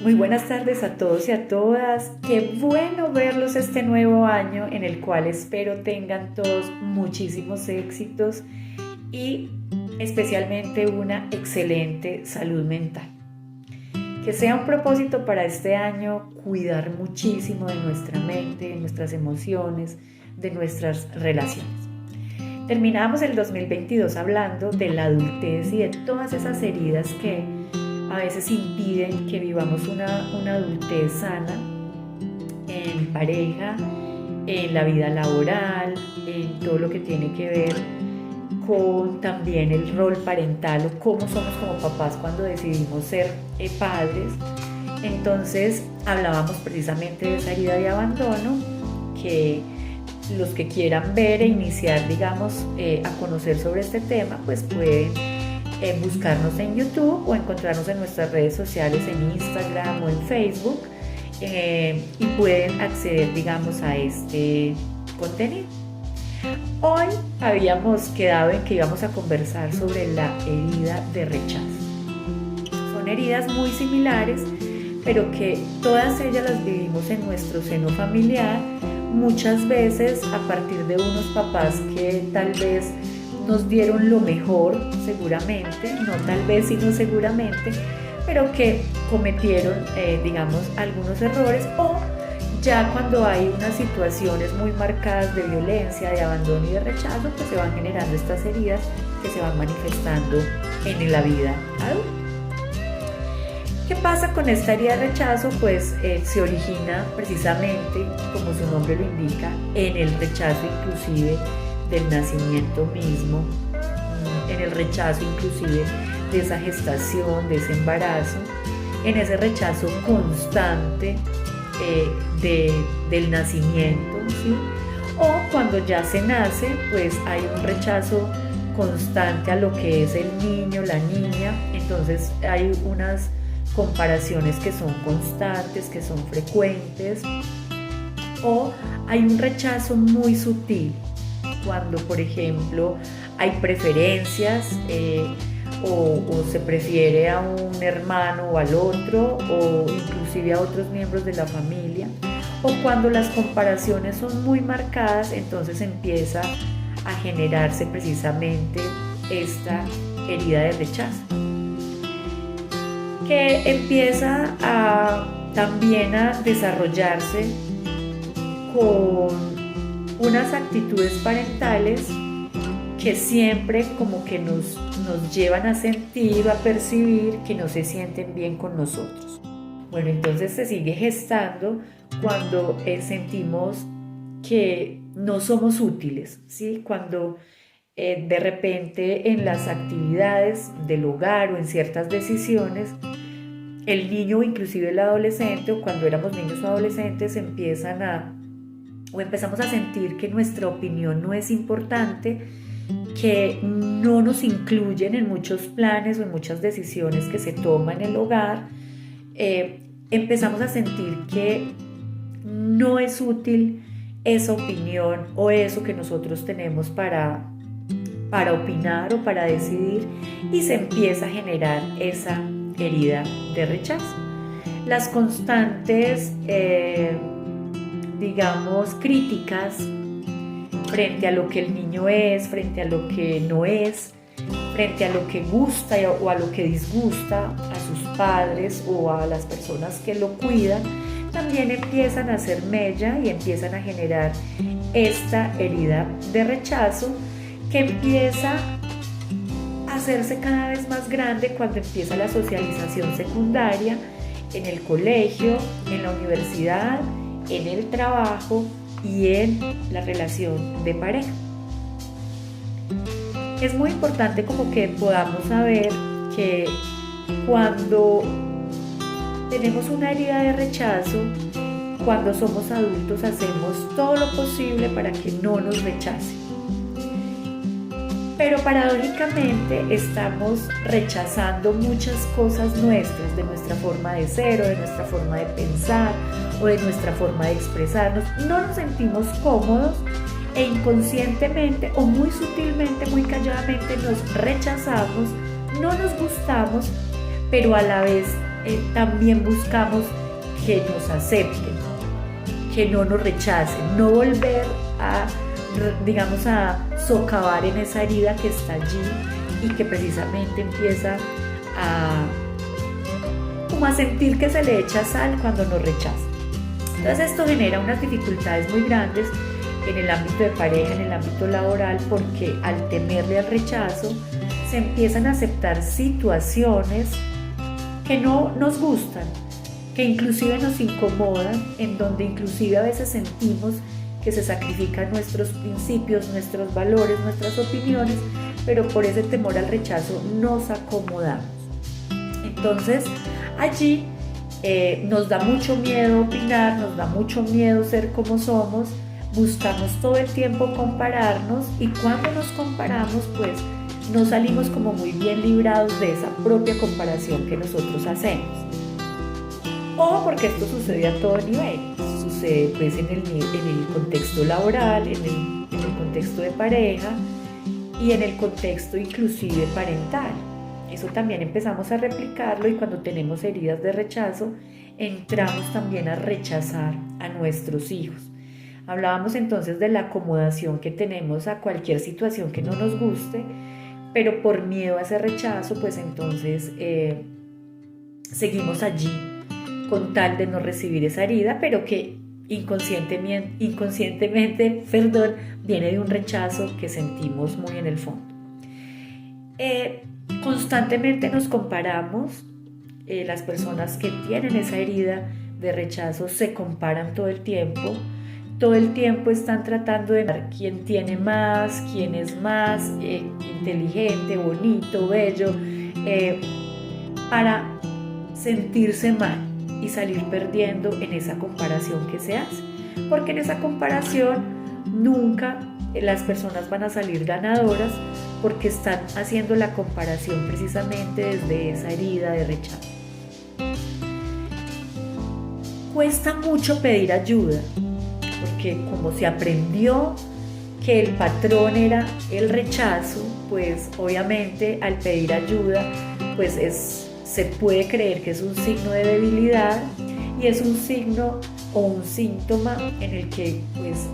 Muy buenas tardes a todos y a todas. Qué bueno verlos este nuevo año en el cual espero tengan todos muchísimos éxitos y especialmente una excelente salud mental. Que sea un propósito para este año cuidar muchísimo de nuestra mente, de nuestras emociones, de nuestras relaciones. Terminamos el 2022 hablando de la adultez y de todas esas heridas que a veces impiden que vivamos una adultez sana en pareja, en la vida laboral, en todo lo que tiene que ver con también el rol parental o cómo somos como papás cuando decidimos ser padres. Entonces hablábamos precisamente de esa herida de abandono que los que quieran ver e iniciar, digamos, a conocer sobre este tema, pues pueden buscarnos en YouTube o encontrarnos en nuestras redes sociales en Instagram o en Facebook y pueden acceder, digamos, a este contenido. Hoy habíamos quedado en que íbamos a conversar sobre la herida de rechazo. Son heridas muy similares, pero que todas ellas las vivimos en nuestro seno familiar, muchas veces a partir de unos papás que tal vez nos dieron lo mejor, seguramente, no tal vez, sino seguramente, pero que cometieron, digamos, algunos errores, o ya cuando hay unas situaciones muy marcadas de violencia, de abandono y de rechazo, pues se van generando estas heridas que se van manifestando en la vida adulta. ¿Qué pasa con esta herida de rechazo? Pues se origina precisamente, como su nombre lo indica, en el rechazo inclusive del nacimiento mismo, en el rechazo inclusive de esa gestación, de ese embarazo, en ese rechazo constante del nacimiento, ¿sí? O cuando ya se nace, pues hay un rechazo constante a lo que es el niño, la niña, entonces hay unas comparaciones que son constantes, que son frecuentes, o hay un rechazo muy sutil, cuando por ejemplo hay preferencias o se prefiere a un hermano o al otro o inclusive a otros miembros de la familia, o cuando las comparaciones son muy marcadas, entonces empieza a generarse precisamente esta herida de rechazo que empieza también a desarrollarse con unas actitudes parentales que siempre como que nos llevan a sentir o a percibir que no se sienten bien con nosotros. Bueno, entonces se sigue gestando cuando sentimos que no somos útiles, ¿sí? Cuando de repente en las actividades del hogar o en ciertas decisiones, el niño o inclusive el adolescente, o cuando éramos niños o adolescentes, empezamos a sentir que nuestra opinión no es importante, que no nos incluyen en muchos planes o en muchas decisiones que se toman en el hogar. Empezamos a sentir que no es útil esa opinión o eso que nosotros tenemos para opinar o para decidir, y se empieza a generar esa herida de rechazo. Las constantes digamos, críticas frente a lo que el niño es, frente a lo que no es, frente a lo que gusta o a lo que disgusta a sus padres o a las personas que lo cuidan, también empiezan a hacer mella y empiezan a generar esta herida de rechazo que empieza a hacerse cada vez más grande cuando empieza la socialización secundaria, en el colegio, en la universidad, en el trabajo y en la relación de pareja. Es muy importante como que podamos saber que cuando tenemos una herida de rechazo, cuando somos adultos hacemos todo lo posible para que no nos rechacen. Pero paradójicamente estamos rechazando muchas cosas nuestras, de nuestra forma de ser o de nuestra forma de pensar o de nuestra forma de expresarnos. No nos sentimos cómodos e inconscientemente o muy sutilmente, muy calladamente nos rechazamos, no nos gustamos, pero a la vez también buscamos que nos acepten, que no nos rechacen, no volver a, digamos, a socavar en esa herida que está allí y que precisamente empieza como a sentir que se le echa sal cuando nos rechazan. Entonces esto genera unas dificultades muy grandes en el ámbito de pareja, en el ámbito laboral, porque al temerle al rechazo se empiezan a aceptar situaciones que no nos gustan, que inclusive nos incomodan, en donde inclusive a veces sentimos que se sacrifican nuestros principios, nuestros valores, nuestras opiniones, pero por ese temor al rechazo nos acomodamos. Entonces allí nos da mucho miedo opinar, nos da mucho miedo ser como somos, buscamos todo el tiempo compararnos y cuando nos comparamos pues no salimos como muy bien librados de esa propia comparación que nosotros hacemos. O porque esto sucede a todo nivel, sucede pues en el contexto laboral, en el contexto de pareja y en el contexto inclusive parental. Eso también empezamos a replicarlo y cuando tenemos heridas de rechazo, entramos también a rechazar a nuestros hijos. Hablábamos entonces de la acomodación que tenemos a cualquier situación que no nos guste, pero por miedo a ese rechazo, pues entonces seguimos allí con tal de no recibir esa herida, pero que inconscientemente, viene de un rechazo que sentimos muy en el fondo. Constantemente nos comparamos, las personas que tienen esa herida de rechazo se comparan todo el tiempo están tratando de ver quién tiene más, quién es más inteligente, bonito, bello, para sentirse mal y salir perdiendo en esa comparación que se hace, porque en esa comparación nunca las personas van a salir ganadoras porque están haciendo la comparación precisamente desde esa herida de rechazo. Cuesta mucho pedir ayuda, porque como se aprendió que el patrón era el rechazo, pues obviamente al pedir ayuda, pues se puede creer que es un signo de debilidad y es un signo o un síntoma en el que pues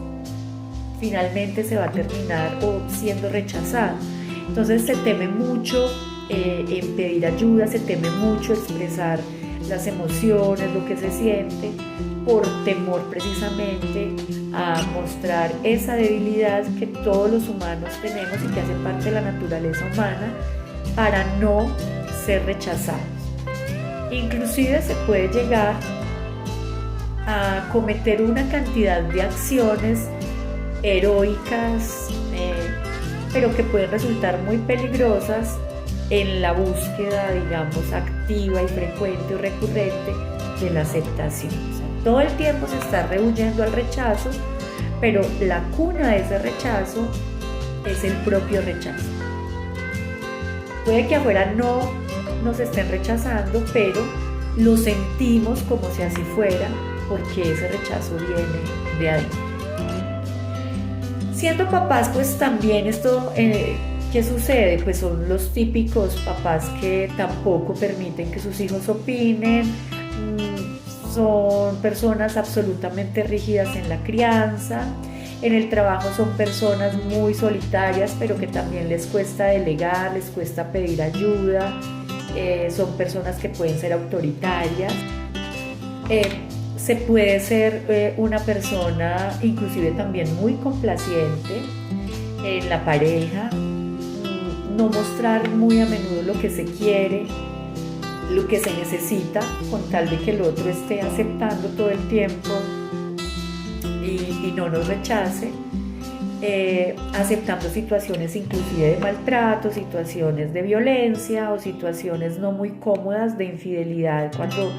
finalmente se va a terminar siendo rechazado. Entonces se teme mucho en pedir ayuda, se teme mucho expresar las emociones, lo que se siente, por temor precisamente a mostrar esa debilidad que todos los humanos tenemos y que hace parte de la naturaleza humana para no ser rechazados. Inclusive se puede llegar a cometer una cantidad de acciones heroicas, pero que pueden resultar muy peligrosas en la búsqueda, digamos, activa y frecuente o recurrente de la aceptación. O sea, todo el tiempo se está rehuyendo al rechazo, pero la cuna de ese rechazo es el propio rechazo. Puede que afuera no nos estén rechazando, pero lo sentimos como si así fuera, porque ese rechazo viene de adentro. Siendo papás, pues también esto, ¿qué sucede? Pues son los típicos papás que tampoco permiten que sus hijos opinen, son personas absolutamente rígidas en la crianza, en el trabajo son personas muy solitarias, pero que también les cuesta delegar, les cuesta pedir ayuda, son personas que pueden ser autoritarias. Se puede ser una persona inclusive también muy complaciente en la pareja, no mostrar muy a menudo lo que se quiere, lo que se necesita, con tal de que el otro esté aceptando todo el tiempo y no nos rechace, aceptando situaciones inclusive de maltrato, situaciones de violencia o situaciones no muy cómodas de infidelidad cuando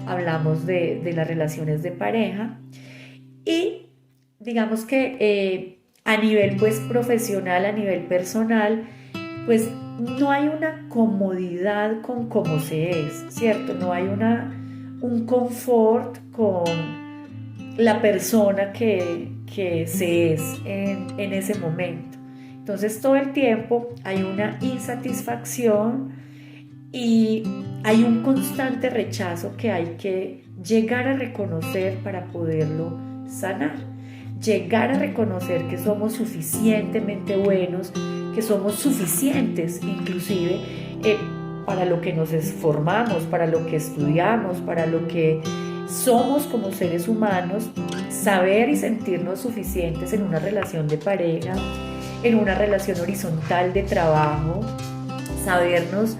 hablamos de las relaciones de pareja. Y digamos que a nivel pues profesional, a nivel personal, pues no hay una comodidad con cómo se es, ¿cierto? No hay un confort con la persona que se es en ese momento. Entonces todo el tiempo hay una insatisfacción y hay un constante rechazo que hay que llegar a reconocer para poderlo sanar. Llegar a reconocer que somos suficientemente buenos, que somos suficientes inclusive para lo que nos formamos, para lo que estudiamos, para lo que somos como seres humanos, saber y sentirnos suficientes en una relación de pareja, en una relación horizontal de trabajo, sabernos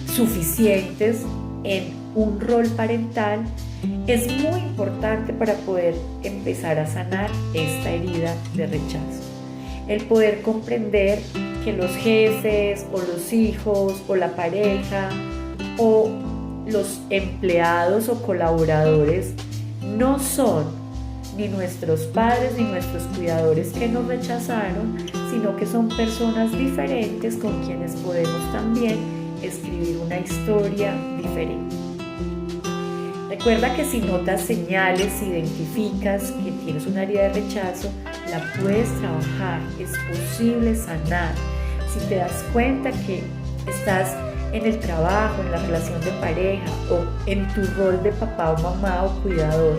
suficientes en un rol parental, es muy importante para poder empezar a sanar esta herida de rechazo. El poder comprender que los jefes o los hijos o la pareja o los empleados o colaboradores no son ni nuestros padres ni nuestros cuidadores que nos rechazaron, sino que son personas diferentes con quienes podemos también escribir una historia diferente. Recuerda que si notas señales, identificas que tienes una herida de rechazo, la puedes trabajar, es posible sanar. Si te das cuenta que estás en el trabajo, en la relación de pareja o en tu rol de papá o mamá o cuidador,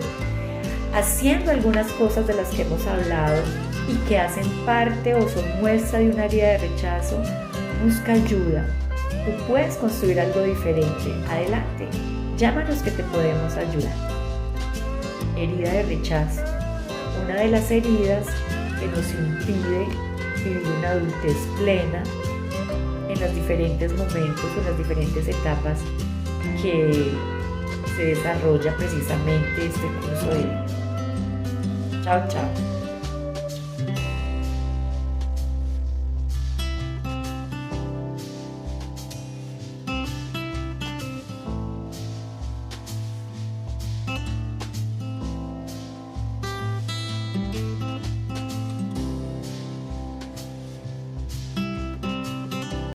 haciendo algunas cosas de las que hemos hablado y que hacen parte o son muestra de una herida de rechazo, busca ayuda. Tú puedes construir algo diferente. Adelante, llámanos que te podemos ayudar. Herida de rechazo, una de las heridas que nos impide vivir una adultez plena en los diferentes momentos, en las diferentes etapas que se desarrolla precisamente este curso de vida. Chao, chao.